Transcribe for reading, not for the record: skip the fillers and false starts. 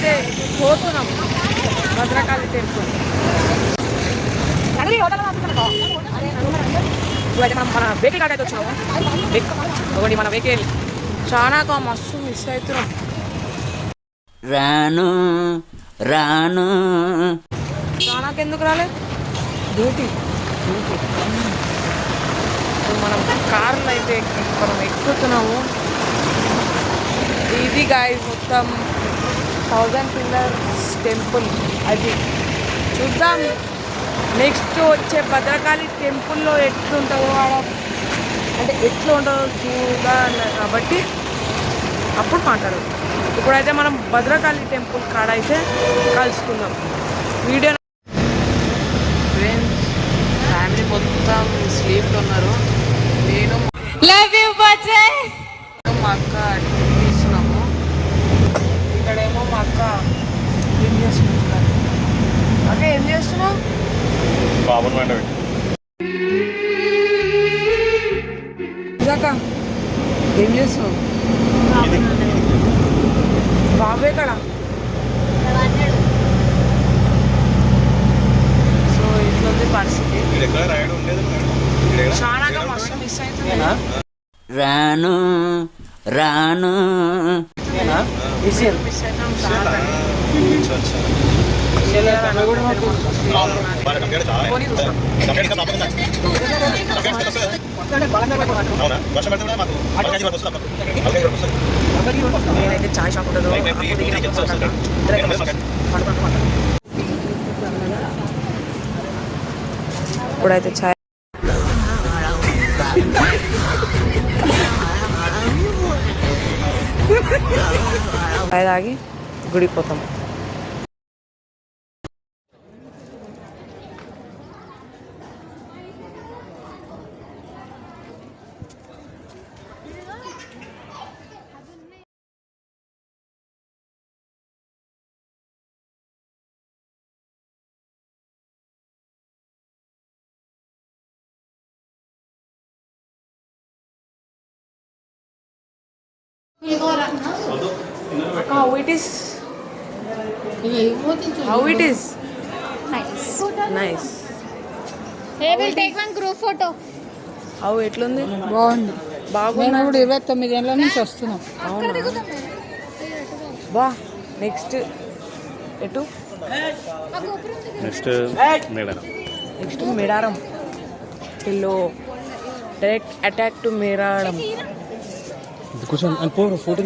ఇప్పుడైతే పోతున్నాం భద్రకాళి టెంపుల్. ఇప్పుడైతే మనం మన వెహికల్ కాడ అయితే వచ్చినాము. ఒకటి మన వెహికల్ చాలా మస్తు మిస్ అవుతున్నాం. రాను రాను చానాకెందుకు రాలేదు డ్యూటీ. మనం కార్లో అయితే మనం ఎక్కుతున్నాము. ఇది గాయస్ మొత్తం 1000 పిల్లర్స్ టెంపుల్. అది చూద్దాం నెక్స్ట్ వచ్చే భద్రకాళి టెంపుల్లో ఎట్లుంటుందో ఆడ, అంటే ఎట్లా ఉంటుందో చూడాలి కాబట్టి అప్పుడు మాట్లాడు. ఇప్పుడైతే మనం భద్రకాళి టెంపుల్ కాడ అయితే కలుసుకుందాం. వీడియో ఫ్రెండ్స్ ఫ్యామిలీ మొత్తం స్లీప్లో ఉన్నారు. నేను మా అక్క తీస్తున్నాము. ఇక్కడేమో మా అక్క ఏం చేస్తున్నాం. అక్క ఏం చేస్తున్నావు? ఇదాక ఏం చేస్తున్నావు? బాబు ఎక్కడ? సో ఇట్లా పరిస్థితి. చాలా మస్తు మిస్ అవుతుంది. రాను రాను మిస్ అవుతాం చాలా. నేనైతే చాయ్ షాప్ ఉండదు ఇప్పుడైతే చాయ్ తాగి గుడిపోతాం. How it is? How it is? Nice. Nice. Hey, we'll take one group photo. How ఎట్లుంది? బాగుంది. బాగుంది. నేను కూడా 29 ఏళ్ళ నుంచి వస్తున్నాం. బా నెక్స్ట్ ఎటు? Next Medaram. Next Medaram. Pillow direct attack to Medaram. కూర్చోండి ఫోటో